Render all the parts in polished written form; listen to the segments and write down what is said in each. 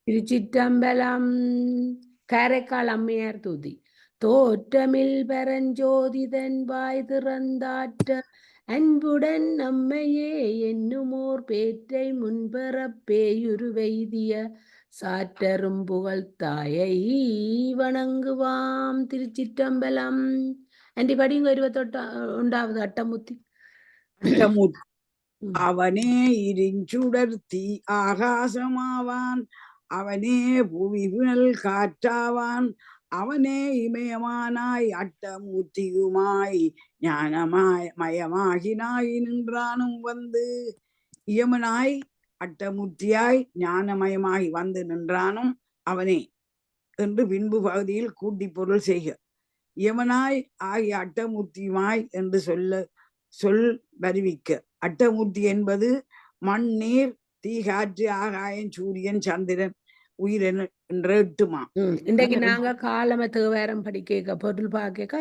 திருச்சிற்றம்பலம். காரைக்கால் அம்மையார் துதி. தோற்றமில் பரஞ்சோதிதன் வாய் திறந்தாற்ற அன்புடன் நம்மையே என்னுமோர் பேற்றை முன்பெறப் பேயுருவெய்திய சாற்றரும் புகழ்த்தாயை வணங்குவாம். திருச்சிற்றம்பலம். அண்டி படிங்க 21வது அட்டமுத்தி. அட்டமுத்தி. அவனே இருஞ்சுடர்த்தி ஆகாசமாவான், அவனே புவிபுனல் காற்றாவான், அவனே இமயமானாய் அட்டமூர்த்தியுமாய் ஞானமாய் மயமாகினாய் நின்றானும் வந்து. இயமனாய் அட்டமூர்த்தியாய் ஞானமயமாகி வந்து நின்றானும் அவனே என்று பின்பு பகுதியில் கூட்டி பொருள் செய்க. இயமனாய் ஆகிய அட்டமூர்த்தியுமாய் என்று சொல் வருவிக்க. அட்டமூர்த்தி என்பது மண், நீர், தீ, காற்று, ஆகாயம், சூரியன், சந்திரன், உயிரென என்ற 8 இன்றைக்கு நாங்க காலம தேவாரம் படிக்க பொருள் பார்க்க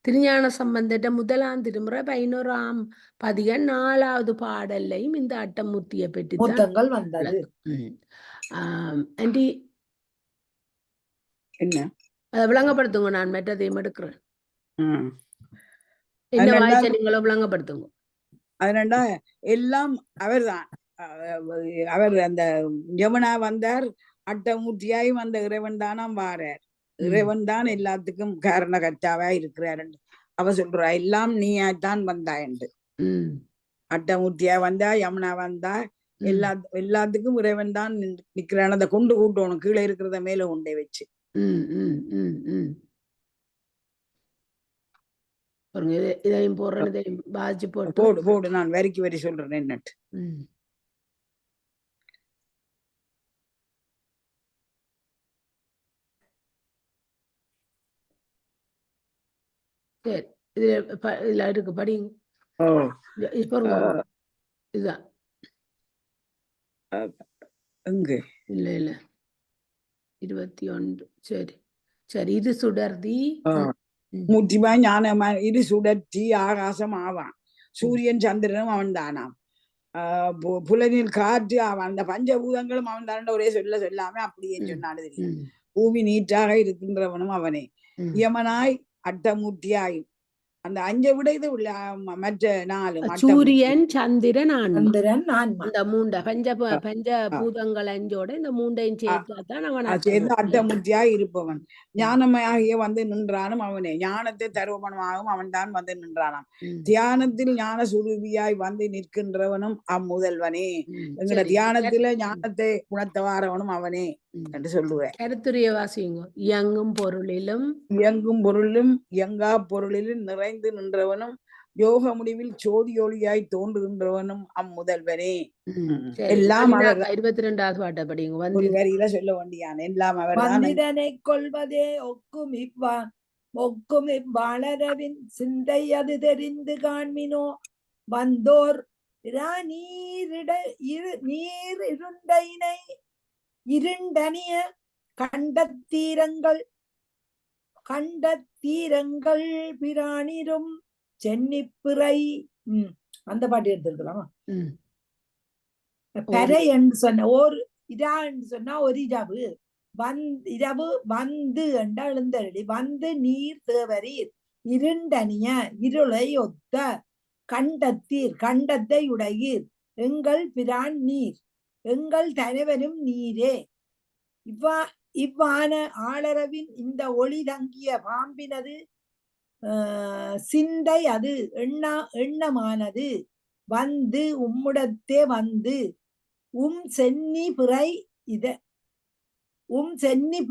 திருஞான சம்பந்தட்ட 1ஆம் திருமுறை 11ஆம் பதிகம் 4வது பாடல்லையும் இந்த அட்டமூர்த்தியை பற்றி முத்தங்கள் வந்தது. ஆண்டி என்ன அதை விளங்கப்படுத்துங்க. நான் மற்றதையும் எடுக்கிறேன். என்ன வாய்ச்ச நீங்களும் விளங்கப்படுத்துங்க. அதனால எல்லாம் அவர்தான். அவர் அந்த யமுனா வந்தார், அட்டமூர்த்தியாய் வந்த இறைவன் தானாம் வாரார். இறைவன் தான் எல்லாத்துக்கும் காரணகர்த்தாவா இருக்கிறார். அவ சொல்றா எல்லாம் நீயாத்தான் வந்தாயண்டு. அட்டமூர்த்தியா வந்தா, யமுனா வந்தா, எல்லாத்துக்கும் இறைவன் தான் நிக்கிறான். அதை கொண்டு கூட்டணும், கீழே இருக்கிறத மேல கொண்டே வச்சு. இதையும் போடுறேன், இதையும் பாதிச்சு போடு போடு. நான் வரிக்கு வரி சொல்றேன் என்னட்டு. சரி, இதுல இருக்கு படிங்க. இதுதான் இல்ல இல்ல 21. சரி சரி. இது சுடர்தி மூர்த்திமா ஞானமா இது சுடர்த்தி ஆகாசம் ஆவான். சூரியன் சந்திரனும் அவன் தானாம். புலனில் காற்று அவன். அந்த பஞ்சபூதங்களும் அவன் தான ஒரே சொல்லாம அப்படியே சொன்னானு தெரியும். பூமி நீற்றாக இருக்கின்றவனும் அவனே. யமனாய் அட்டமூர்த்தியாய் அந்த 5 விட இது உள்ள மற்ற 4 சூரியன் சந்திரன் அந்த 3 பஞ்ச பூதங்கள் 5ஓட இந்த 3ஐயும் சேர்த்தாதான் அவன் சேர்ந்து அட்டமூர்த்தியாய் இருப்பவன். ஞானமாகிய வந்து நின்றானும் அவனே. ஞானத்தை தருவனமாகவும் அவன் தான் வந்து நின்றானாம். தியானத்தில் ஞான சுரூபியாய் வந்து நிற்கின்றவனும் அம்முதல்வனே. எங்கட தியானத்துல ஞானத்தை உணர்த்தவாரவனும் அவனே என்று சொல்லுவேன். கருத்துரிய வாசிங்க. இயங்கும் பொருளிலும் இயங்கா பொருளிலும் நிறைந்து நின்றவனும் யோக முடிவில் சோதி ஒளியாய் தோன்றுகின்றவனும் அம்முதல்வனே. எல்லாம் 22வது பாட்டை படிங்க. ஒரு வரியில சொல்ல வேண்டியான். எல்லாம் அவர் கொள்வதே ஒக்கும் இவ்வாளரவின் சிந்தை அது தெரிந்து காண்மினோ வந்தோர் நீர் இருண்டைனை இருண்டனிய கண்டத்தீரங்கள் பிராணிரும் சென்னிப்பிறை. அந்த பாட்டு எடுத்திருக்கலாமா? பறை என்று சொன்ன ஓர் இரா என்று சொன்னா ஒரு இரவு வந்து என்ற எழுந்தருளி வந்து நீர் தேவரீர் இருண்டனிய இருளை ஒத்த கண்டத்தை உடையீர் எங்கள் பிரான் நீர் எங்கள் தலைவனும் நீரே. இவ்வான ஆளரவின் இந்த ஒளி தங்கிய பாம்பினது சிந்தை அது எண்ணமானது வந்து உம்முடத்தே வந்து சென்னி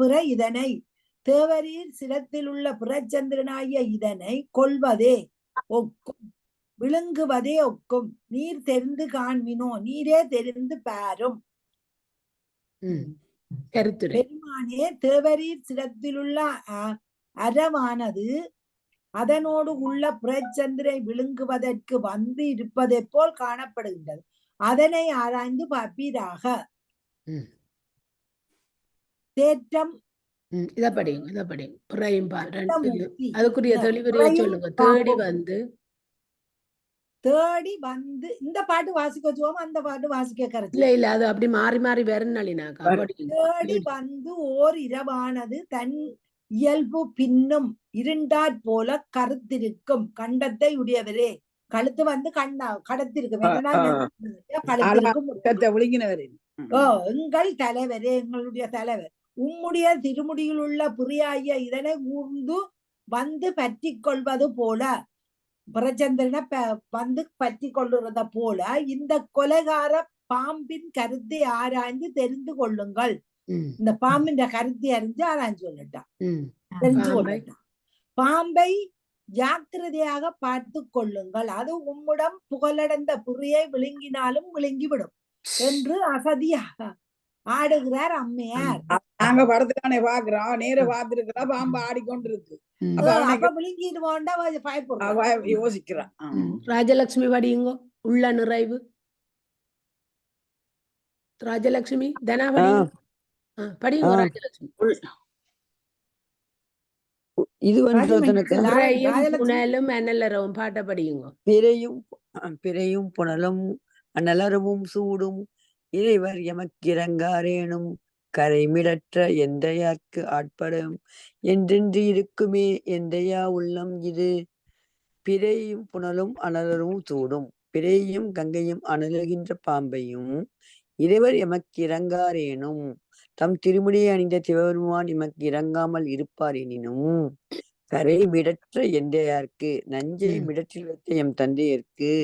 பிறை இதனை தேவரீர் சிரத்தில் உள்ள புறச்சந்திரனாகிய இதனை கொள்வதே ஒக்கும் விழுங்குவதே ஒக்கும் நீர் தெரிந்து காண்மினோ நீரே தெரிந்து பாரும். பெருமானே தேவரீர் சிரத்திலுள்ள அறமானது அதனோடு உள்ள புறச்சந்திரை விழுங்குவதற்கு வந்து இருப்பதை போல் காணப்படுகின்றது. அதனை ஆராய்ந்து பார்ப்பீராக. தேற்றம் அதுக்குரிய தெளிவுரையை சொல்லுங்க. தேடி வந்து தேடி வந்து இந்த பாட்டு வாசிக்க வச்சுவோம், அந்த பாட்டு வாசிக்க இல்ல கரைச்சு இல்ல அது அப்படி மாறி மாறி வரணும்னாக்கா படிங்க. தேடி வந்து ஓர் இரவானது தன் இயல்பு பின்னும் இருண்டாற் போல கருத்திருக்கும் கண்டத்தை உடையவரே. கழுத்து வந்து கடத்திருக்கும். என்னன்னா கழுத்திருக்கும். விழுங்கினவர். ஓ எங்கள் தலைவரே, எங்களுடைய தலைவர், உம்முடைய திருமுடியில் உள்ள பிரியாய இதனை ஊர்ந்து வந்து பற்றி கொள்வது போல, பிரச்சந்திரனை வந்து பற்றி கொள்ளுறத போல இந்த கொலைகார பாம்பின் கருத்தை ஆராய்ந்து தெரிந்து கொள்ளுங்கள். இந்த பாம்பின் கருத்தை அறிஞ்சு ஆராய்ஞ்சு கொள்ளட்டான், தெரிஞ்சு கொள்ளட்டான். பாம்பை ஜாக்கிரதையாக பார்த்து கொள்ளுங்கள், அது உம்முடம் புகழடைந்த புரியை விழுங்கினாலும் விழுங்கிவிடும் என்று அசதியாக ஆடுகிறார் அம்மையார். நாங்க படத்துக்கானே பாக்குறோம், நேர பாத்துருக்கிறா பாம்பு ஆடிக்கொண்டிருக்கு. அப்ப விழுங்கிடுவோண்டா பயப்படுறோம், யோசிக்கிறான். ராஜலட்சுமி படியுங்கோ. உள்ள நிறைவு. ராஜலட்சுமி தனா படியுங்கோ. ராஜலட்சுமி இது அனலரவும் பாட்ட படியுங்கோ. பிறையும் புனலும் அனலரவும் சூடும் இறைவர் எமக்கிறங்காரேனும் கரைமிடற்ற எந்தையார்க்கு ஆட்படும் என்றென்று இருக்குமே எந்தையா உள்ளம் இது. பிறையும் புனலும் அனலரும் சூடும். பிறையும் கங்கையும் அனலுகின்ற பாம்பையும் இறைவர் எமக்கு இறங்காரேனும் தம் திருமுடியை அணிந்த சிவபெருமான் எமக்கு இறங்காமல் இருப்பார் எனினும் கரை மிடற்ற எந்தையார்க்கு நஞ்சை மிடற்றில் வைத்த எம் தந்தையர்க்கு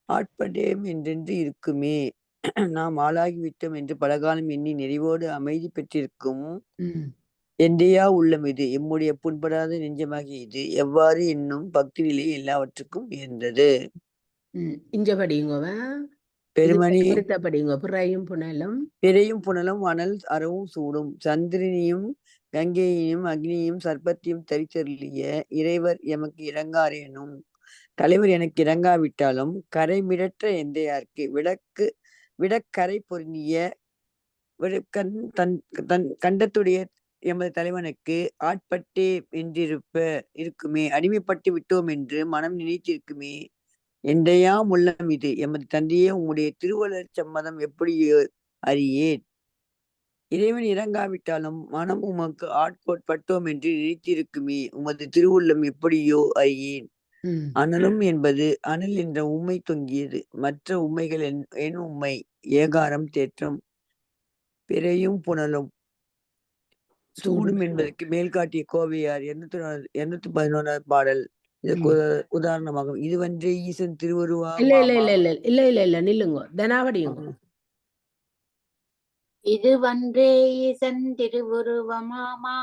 ஆட்படேம் என்றென்று இருக்குமே. நாம் ஆளாகிவிட்டோம் என்று பலகாலம் எண்ணி நிறைவோடு அமைதி பெற்றிருக்கும் எந்தையா உள்ளம் இது. எம்முடைய புண்படாத நெஞ்சமாகி இது எவ்வாறு என்னும் பக்தி நிலை எல்லாவற்றுக்கும் உயர்ந்தது. பெருமணி பிறையும் புனலும் அனல் அறவும் சூடும். சந்திரனையும் கங்கையையும் அக்னியையும் சர்ப்பத்தையும் தரித்தருளிய இறைவர் எமக்கு இறங்காரேனும் தலைவர் எனக்கு இறங்காவிட்டாலும் கரை மிடற்ற எந்தையார்க்கு விடக்கரை பொருந்திய தன் கண்டத்துடைய எமது தலைவனுக்கு ஆட்பட்டே இருக்குமே, அடிமைப்பட்டு விட்டோம் என்று மனம் நினைத்திருக்குமே. எந்தையாம் உள்ளம் இது. எமது தந்தையே, உம்முடைய திருவள்ளுவர் சம்மதம் எப்படி அறியேன். இறைவன் இறங்காவிட்டாலும் மனம் உமக்கு ஆட்கோட்பட்டோம் என்று நினைத்திருக்குமே, உமது திருவுள்ளம் எப்படியோ அறியேன். அனலும் என்பது அனல் என்ற உண்மை தொங்கியது. மற்ற உண்மைகள் என் உண்மை ஏகாரம் தேற்றம். பிறையும் புனலும் சூடும் என்பதற்கு மேல்காட்டிய கோவையார் 211 பாடல் இதற்கு உதாரணமாகும். இதுவன்றே ஈசன் திருவருவா. நில்லுங்க தனாவடியுங்க. இதுவன்றே ஈசன் திருவுருவமாமா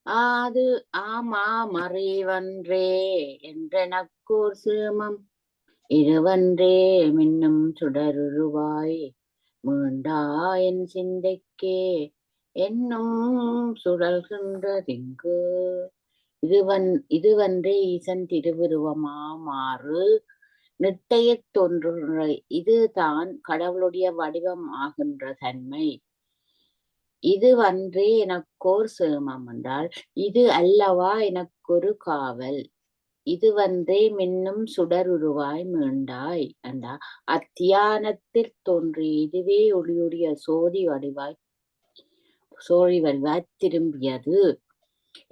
ஆது ஆமா மறைவன்றே என்றெனக்கூர் சேமம் இருவன்றே மின்னும் சுடருருவாய் மீண்டா என் சிந்தைக்கே என்னும் சுழல்கின்றதிங்கு. இதுவன்றே ஈசன் திருவுருவமாறு நிட்டையத் தோன்றுகின்ற இதுதான் கடவுளுடைய வடிவம் ஆகின்ற தன்மை. இதுவன்றே எனக்கோர் சேமம் என்றால் இது அல்லவா எனக்கொரு காவல். இதுவன்றே மின்னும் சுடருருவாய் மீண்டாய் என்றா அத்தியானத்தில் தோன்றிய இதுவே ஒளியுடைய சோதி வடிவாய் திரும்பியது.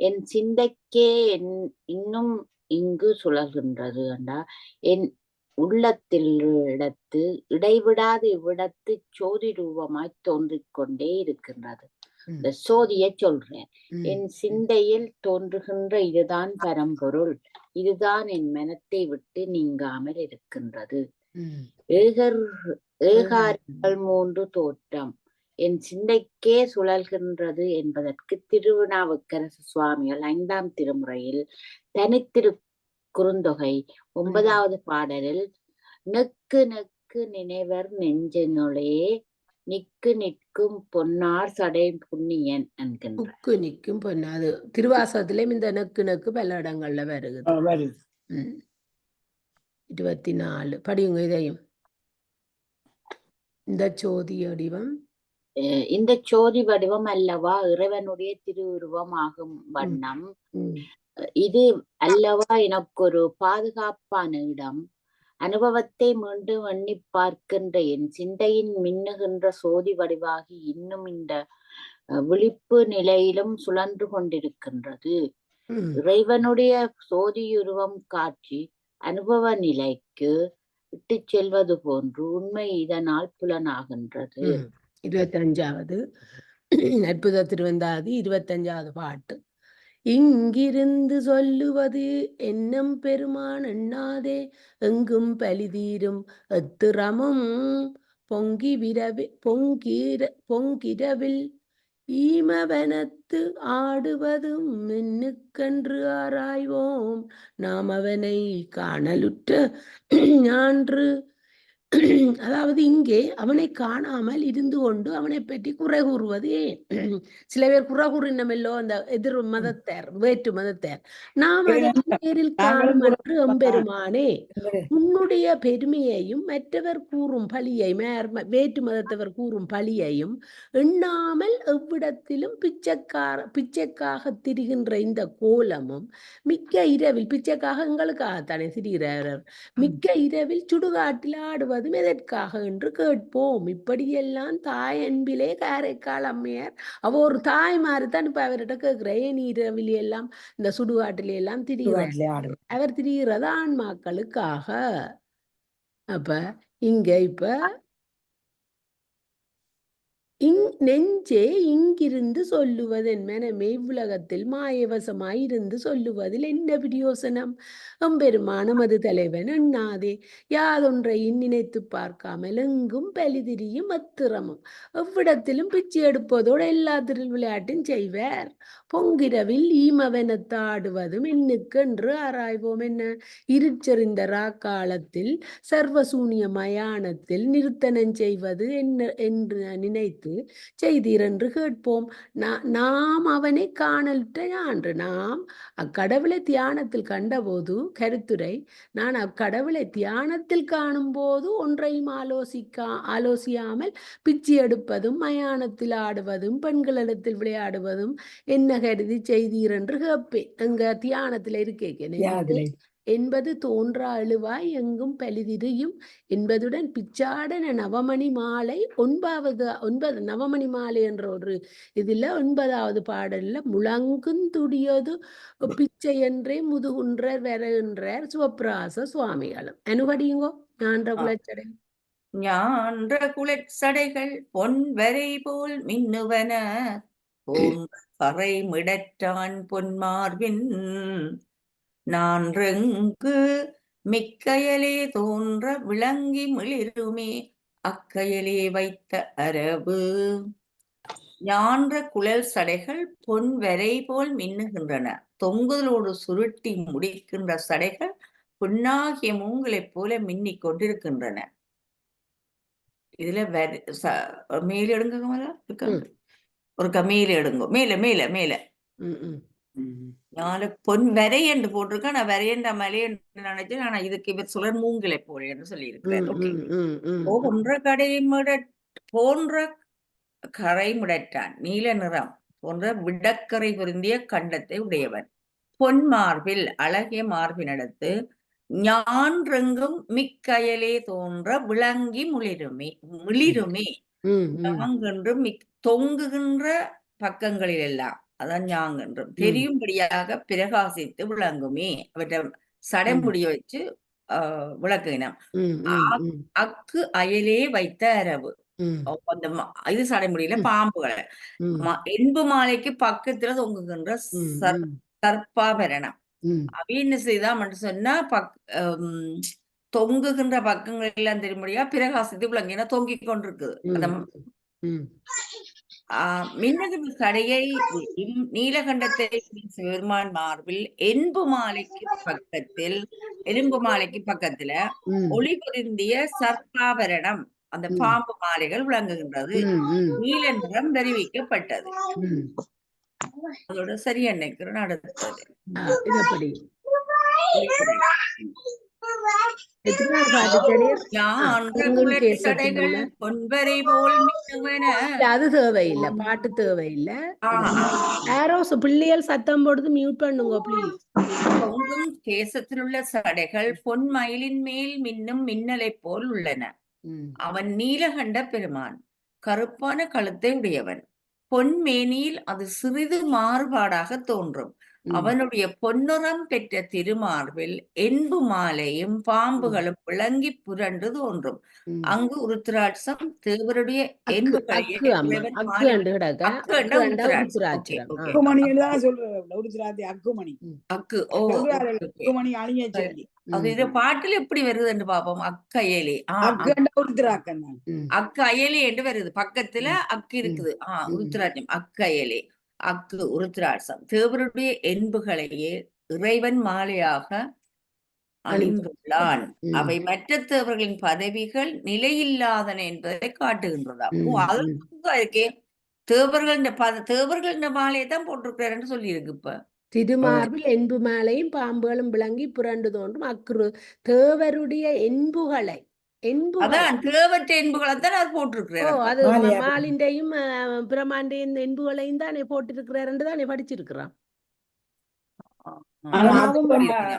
என் சிந்தைக்கே இன்னும் இங்கு சுழல்கின்றது என்றா என் உள்ளத்தில் இடைவிடாது இவ்விடத்து சோதி ரூபமாய் தோன்றிக் கொண்டே இருக்கின்றது. இந்த சோதியை சொல்றேன். என் சிந்தையில் தோன்றுகின்ற இதுதான் பரம்பொருள். இதுதான் என் மனத்தை விட்டு நீங்காமல் இருக்கின்றது. ஏகாரங்கள் 3 தோற்றம் என் சிந்தைக்கே சுழல்கின்றது என்பதற்கு திருநாவுக்கரசு சுவாமிகள் 5ஆம் திருமுறையில் தனித்திரு குறுந்தொகை 9வது பாடலில் நெக்கு நெக்கு நினைவர் நெஞ்சனுளே நிக்கு நிற்கும் பொன்னார் சடை புண்ணியன் என்கின்ற நிற்கும் பொன்னாது திருவாசகத்திலும் இந்த நெக்கு நெக்கு பல இடங்கள்ல வருது. 24 படியுங்க. இதையும் இந்த சோதி வடிவம் இந்த சோதி வடிவம் அல்லவா இறைவனுடைய திருவுருவம் ஆகும் வண்ணம். இது அல்லவா எனக்கு ஒரு பாதுகாப்பான இடம். அனுபவத்தை மீண்டும் எண்ணி பார்க்கின்ற என் சிந்தையின் மின்னுகின்ற சோதி வடிவாகி இன்னும் இந்த விழிப்பு நிலையிலும் சுழன்று கொண்டிருக்கின்றது. இறைவனுடைய சோதியுருவம் காட்சி அனுபவ நிலைக்கு இட்டு செல்வது போன்று உண்மை இதனால் புலனாகின்றது. 25வது அற்புத திருவந்தாதி 25வது பாட்டு. இங்கிருந்து சொல்லுவது என்னும் பெருமான் எண்ணாதே எங்கும் பலிதீரும் எத்திரமும் பொங்கிரவில் ஈமவனத்து ஆடுவதும் மின்னுக்கென்று ஆராய்வோம் நாம் அவனை காணலுற்ற ஞான்று. அதாவது இங்கே அவனை காணாமல் இருந்து கொண்டு அவனை பற்றி குறை கூறுவது ஏன்? சில பேர் குறை கூறினமெல்லோ அந்த எதிர் மதத்தார், வேற்று மதத்தார். நாம் அதை நேரில் காணும் அன்று எம்பெருமானே உன்னுடைய பெருமையையும் மற்றவர் கூறும் பழியை வேற்று மதத்தவர் கூறும் பழியையும் எண்ணாமல் எவ்விடத்திலும் பிச்சைக்காக திரிகின்ற இந்த கோலமும் மிக்க இரவில், பிச்சைக்காக எங்களுக்காகத்தானே திரிகிறார், மிக்க இரவில் சுடுகாட்டில் ஆடுவது எதற்காக என்று கேட்போம். இப்படியெல்லாம் தாய் அன்பிலே காரைக்கால் அம்மையார் அவ ஒரு தாய் மாதிரி தான் இப்ப அவர்கிட்ட கேட்கிறேன். இரவில் எல்லாம் இந்த சுடுகாட்டில எல்லாம் திரிகிறார். அவர் திரிகிறது ஆன்மாக்களுக்காக. அப்ப இங்க இப்ப நெஞ்சே இங்கிருந்து சொல்லுவதன் மனமே இவ்வுலகத்தில் மாயவசமாயிருந்து சொல்லுவதில் என்ன பிரயோசனம்? எம்பெருமானும் அது தலைவன் எண்ணாதே யாதொன்றையும் நினைத்து பார்க்காமல் எங்கும் பலிதிரியும் அத்திரமும் எவ்விடத்திலும் பிச்சை எடுப்பதோடு எல்லா திருவிளையாட்டும் செய்வார். பொங்கிரவில் ஈமவனத்தாடுவதும் என்னுக்கென்று ஆராய்வோம். என்ன இருச்செறிந்த ராக்காலத்தில் சர்வசூனிய மயானத்தில் நிறுத்தனம் செய்வது என்ன என்று நினைத்து செய்தீர் என்று கேட்போம். நாம் அவனை காணலுற்ற ஞான்று. நாம் அக்கடவுளை தியானத்தில் கண்டபோது கருத்துரை, நான் அக்கடவுளை தியானத்தில் காணும் போது ஒன்றையும் ஆலோசியாமல் பிச்சை எடுப்பதும் மயானத்தில் ஆடுவதும் பெண்களிடத்தில் விளையாடுவதும் என்ன கருதி செய்தீர் என்று கேட்பேன். எங்க தியானத்துல இருக்கேன் என்பது தோன்றா எழுவாய் எங்கும் பலிதிரியும் என்பதுடன் பிச்சாடன நவமணி மாலை 9 நவமணி மாலை என்ற ஒரு இதுல 9வது பாடல்ல முழங்குந்துடியது பிச்சை என்றே முதுகுன்றார் வருகின்றார் சிவப்பிராச சுவாமிகளும். அனுபடியுங்கோ. ஞான்ற குலச்சடைகள் பொன் வரை போல் மின்னுவன போன்ற கரை மிடற்றான் பொன்மார்பின் நான்றெங்கு மிக்கையலே தோன்ற விளங்கி மிளிருமே அக்கையலே வைத்த அரபு. ஞான்ற குழல் சடைகள் பொன் வரை போல் மின்னுகின்றன. தொங்குதலோடு சுருட்டி முடிக்கின்ற சடைகள் பொன்னாகிய மூங்களைப் போல மின்னிக் கொண்டிருக்கின்றன. இதுல மேல எடுங்க, ஒரு மேல எடுங்கோ, மேல மேல மேல பொன் வரை என்று போட்டிருக்க. நான் வரையன்ற மலை என்று நினைச்சேன். ஆனா இதுக்கு இவர் சொல்ற மூங்கிலை போல என்று சொல்லி இருக்கிறார். போன்ற கரைமுடற்றான் நீல நிறம் போன்ற விடக்கரை பொருந்திய கண்டத்தை உடையவன். பொன் மார்பில் அழகிய மார்பினடுத்து ஞான்றெங்கும் மிக்கயலே தோன்ற விளங்கி மிளிருமே ஞாங்கென்றும் தொங்குகின்ற பக்கங்களில் எல்லாம் அதான் ஞாங்கென்றும் தெரியும்படியாக பிரகாசித்து விளங்குமே. அவற்றை சடைமுடிய வச்சு விளக்குகினம். அக்கு அயலே வைத்த அரவு. அந்த இது சடைமுடியில பாம்புகளை என்பு மாலைக்கு பக்கத்துல தொங்குகின்ற சர்ப்பாபரணம். அப்படின்னு செய்தான் மட்டும் சொன்னா தொங்குகின்ற பக்கங்கள் எல்லாம் தெரியும்படியா பிரகாசித்து விளங்கின தொங்கிக் கொண்டிருக்குது. மின்னகு சடையை நீலகண்டத்தை பெருமான் மார்பில் எலும்பு மாலைக்கு பக்கத்துல ஒளி பொருந்திய சர்ப்பாபரணம் அந்த பாம்பு மாலைகள் விளங்குகின்றது. நீல நிறம் தெரிவிக்கப்பட்டது. அதோட சரியா நினைக்கிறேன். அடுத்தது எத்தனாவது பாட்டு தெரியும்? யான் கேசத்தில் சடைகள் உள்ள பொன்பரை போல் மின்னுவன. இல்ல, அது தேவையில்லை, பாட்டு தேவையில்லை. ஆ, ஆ. ஆரோஸ் பிள்ளைகள் சத்தம் போடுது, மியூட் பண்ணுங்க ப்ளீஸ். பொங்கும் கேசத்திலுள்ள சடைகள் பொன் மயிலின் மேல் மின்னும் மின்னலைப் போல் உள்ளன. அவன் நீலகண்ட பெருமான், கருப்பான கழுத்தை உடையவன். பொன் மேனியில் அது சிறிது மாறுபாடாக தோன்றும். அவனுடைய பொன்னுறம் பெற்ற திருமார்பில் என்பு மாலையும் பாம்புகளும் விளங்கி புரண்டு தோன்றும். அங்கு உருத்திராட்சம் தேவருடைய என்புகளையே அக்கு அம்மா, இறைவன் அக்கு மாலை- கண்டு கிடக்க, அக்கு அக்கு கண்ட கண்டா உருத்திராட்சம். உருத்திராட்சரம். Okay, okay. அக்குமணின்னு தான் சொல்றேன். உருத்திராத்தி அக்குமணி அக்கு ஓ சொல்றாரு. okay, okay. அக்குமணி அணிய சொல்லி அது இது பாட்டுல எப்படி வருதுன்னு பாப்போம். அக்கையலி அக்கண்ட உருத்திராக்கன் தான். அக்கையலி என்று வருது. பக்கத்துல அக்கு இருக்குது. உருத்திராட்சம் அக்கையலி, அக்கு உருத்திராட்சம் தேவருடைய என்புகளையே இறைவன் மாலையாக அணிந்துள்ளான். அவை மற்ற தேவர்களின் பதவிகள் நிலையில்லாதன என்பதை காட்டுகின்றதா. இருக்கே தேவர்கள் மாலையை தான் போட்டிருக்கிறாருன்னு சொல்லி இருக்கு. இப்ப திருமார்பில் என்பு மாலையும் பாம்புகளும் விளங்கி புரண்டு தோன்றும் அக்ரு தேவருடைய என்புகளை அதான் தேவற்ற என்புகளை தான் அது ஓ போட்டிருக்கிறார். அது மாலையா மாலிண்டையும் பிரமாண்டையும் என்புகளையும் தானே போட்டிருக்கிறாருன்னு தானே படிச்சிருக்கிறான். பிரமாவும் புரியுது.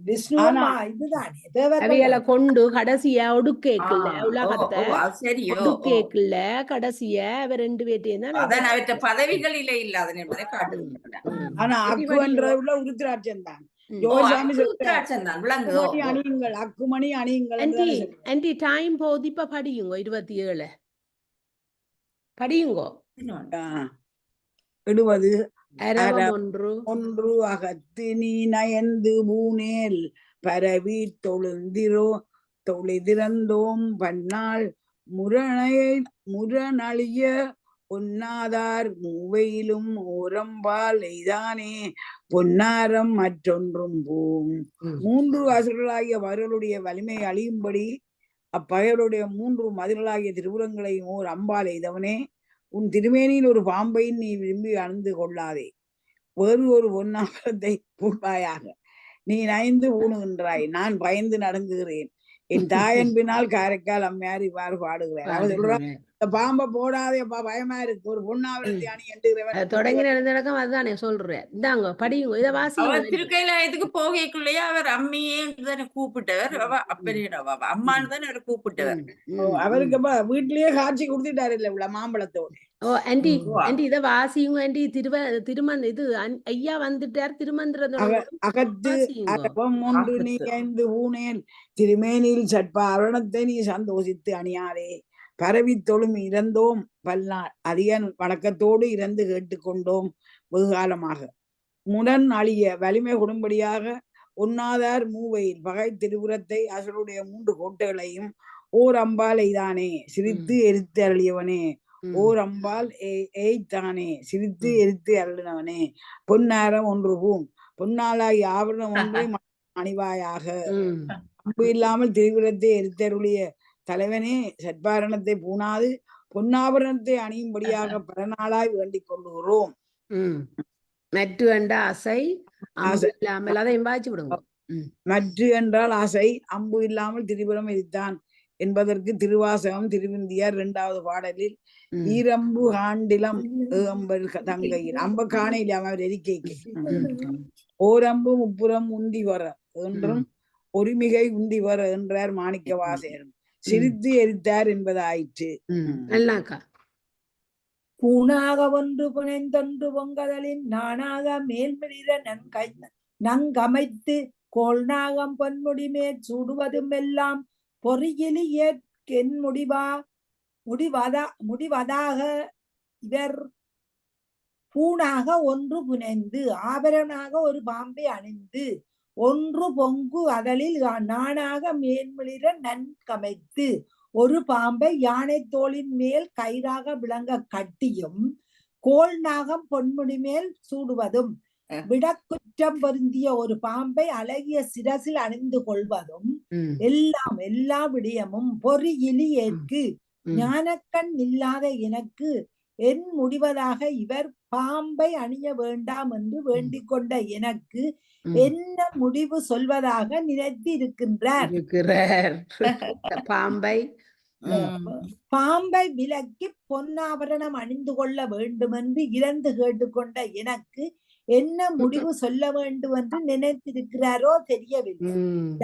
விஷ்ணுவும் இதுதானே தேவர்கள் அவைகளை கொண்டு கடைசியா ஒடுக்கேக்கல உலகத்தை சரியோ ஒடுக்கேக்கல கடைசியா அவ 2 பேர்ட்டையும் தான் அதான் அவற்ற பதவிகள் இல்லாதன என்பதை காட்டுகின்றன. ஆனா அக்குன்றத உள்ள உருத்திராட்சம் தான். ஜோசாமி உருத்திராட்சம் தான் விளங்குதோ. அக்குமணி அணியுங்கள், அக்குமணி அணியுங்கள். ஆன்டி டைம் போது இப்ப படியுங்க 27 படியுங்கோ. 70 அரவம் ஒன்று அகத்து நீ நயந்து பூனேல் பரவி தொழுதிறந்தோம் பன்னாள் முரணழிய பொன்னாதார் மூவையிலும் ஓரம்பால் எய்தானே பொன்னாரம் மற்றொன்றும் பூம். 3 அசுரர்களாகிய அவர்களுடைய வலிமை அழியும்படி அப்பகையருடைய 3 மதில்களாகிய திருவுரங்களையும் ஓர் அம்பால் எய்தவனே, உன் திருமேனியில் ஒரு பாம்பை நீ விரும்பி அணிந்து கொள்ளாதே, வேறு ஒரு பொன்னாபரத்தை பூட்பாயாக. நீ நயந்து ஊணுகின்றாய், நான் பயந்து நடுங்குகிறேன். என் தாயன்பினால் காரைக்கால் அம்மையார் இவ்வாறு பாடுகிறார். அவர் சொல்றார், இந்த பாம்பை போடாதேப்பா, பயமா இருக்கு, ஒரு பொன்னாபரத்தை அணி என்று தொடங்கி நடந்தடக்கம் அதுதானே சொல்றேன். இந்தாங்க படியுங்க, இதை வாசிங்க. திருக்கைலாயத்துக்கு போகைக்குள்ளேயே அவர் அம்மியே கூப்பிட்டவர், அம்மான்னு தானே அவர் கூப்பிட்டவர். அவருக்கு வீட்லயே காட்சி கொடுத்துட்டாரு இல்ல இவ்வளவு மாம்பழத்தோடு. ஓ ஆன்டி இத வாசியுங்க ஆன்டி. இது ஐயா வந்துட்டார். திருமந்திரம் அகத்து அரவம் ஒன்று நீ ஐந்து ஊனேல் திருமேனியில் சட்பா அருணத்தை நீ சந்தோஷித்து அணியாரே, பரவி தொழும் இறந்தோம் பல்நாள் அதிக வணக்கத்தோடு இறந்து கேட்டுக்கொண்டோம் வெகுகாலமாக. முடன் அழிய வலிமை கொடும்படியாக உண்ணாதார் மூவையில் பகை திருபுரத்தை அசருடைய 3 கோட்டைகளையும் ஓர் அம்பால் எய்தானே சிரித்து எரித்து அருளியவனே, ஓர் அம்பால் எய்தானே சிரித்து எரித்து அருளினவனே, பொன்னாரம் ஒன்று பூம் பொன்னாளாய் ஆவரணம் ஒன்றை அணிவாயாக. அம்பு இல்லாமல் திருவிரத்தை எரித்தருளிய தலைவனே, சட்பாரணத்தை பூணாது பொன்னாபரணத்தை அணியும்படியாக பல நாளாய் வேண்டிக் கொள்ளுகிறோம். மற்ற என்ற ஆசை இல்லாமல் அதையும் வாய்ச்சி விடுங்க. மற்ற என்றால் ஆசை, அம்பு இல்லாமல் திரிபுரம் எரித்தான் என்பதற்கு திருவாசகம் திருவிந்தியார் 2வது பாடலில் ஈரம்பு காண்டிலம் ஏம்பல் தங்கையில் அம்ப காணையில் அவர் எரிக்கைக்கு ஓரம்பு முப்புறம் உந்தி வர என்றும் ஒருமிகை உந்தி வர என்றார் மாணிக்க வாசகரும். சிரித்து எரித்தார் என்பதாயிற்று. நல்லாக்கா. கூணாக ஒன்று புனைந்தொன்று பொங்கதலின் நானாக மேல்மிளிர நங்கமைத்து கோள்நாகம் பொன்முடி மேற் சூடுவதும் எல்லாம் பொறியிலி ஏற்கென் முடிவதாக இவர் பூணாக ஒன்று புனைந்து ஆபரணாக ஒரு பாம்பை அணிந்து ஒன்று பொங்கு அதலில் நானாக மேன்மிளிர நன்கமைத்து ஒரு பாம்பை யானை தோளின் மேல் கயிறாக விளங்க கட்டியும் கோள் நாகம் பொன்முடி மேல் சூடுவதும் விடக்குற்றம் பொருந்திய ஒரு பாம்பை அழகிய சிரசில் அணிந்து கொள்வதும் எல்லா விடயமும் பொறியிலி ஏற்கு ஞானக்கண் இல்லாத எனக்கு என் முடிவதாக இவர் பாம்பை அணிய வேண்டாம் என்று வேண்டிக் கொண்ட எனக்கு என்ன முடிவு சொல்வதாக நினைத்து இருக்கின்றார். பாம்பை பாம்பை விலக்கி பொன்னாபரணம் அணிந்து கொள்ள வேண்டும் என்று இறந்து கேட்டுக்கொண்ட எனக்கு என்ன முடிவு சொல்ல வேண்டும் என்று நினைத்திருக்கிறாரோ தெரியவில்லை.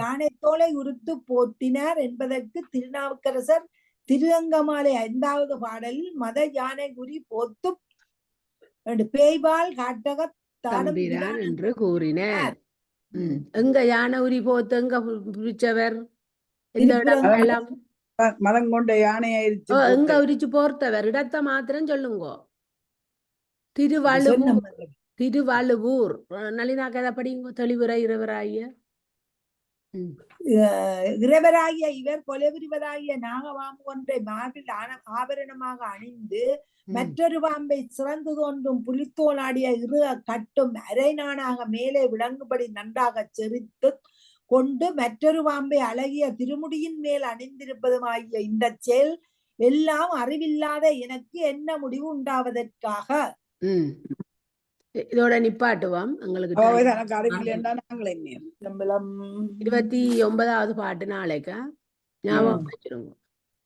யானை தோலை உறுத்து போற்றினார் என்பதற்கு திருநாவுக்கரசர் திருஅங்கமாலை 5வது பாடலில் மத யானை குறி போத்து பேய்பால் காட்டக தம்பிரான் என்று கூறினார். எங்க யானை உரி போத்து எங்க பிடிச்சவர் மதம் கொண்ட யானையை எங்க உரிச்சு போர்த்தவர் இடத்தை மாத்திரம் சொல்லுங்கோ. திருவள்ளுவூர் நளினா கதை படிங்க. தெளிவுரை இரவராகிய இறைவராகிய இவர் கொலைபுரிவராகிய நாகவாம்பு ஒன்றை மார்பில் ஆபரணமாக அணிந்து மற்றொரு பாம்பை சிறந்து தோன்றும் புலித்தோலாடிய இரு கட்டும் அரைநானாக மேலே விளங்கும்படி நன்றாக செறித்து கொண்டு மற்றொரு பாம்பை அழகிய திருமுடியின் மேல் அணிந்திருப்பதுமாகிய இந்த செயல் எல்லாம் அறிவில்லாத எனக்கு என்ன முடிவு உண்டாவதற்காக. இதோட நிப்பாட்டுவோம். எங்களுக்கு 29வது பாட்டு நாளைக்கு ஞாபகம் வச்சிருங்க.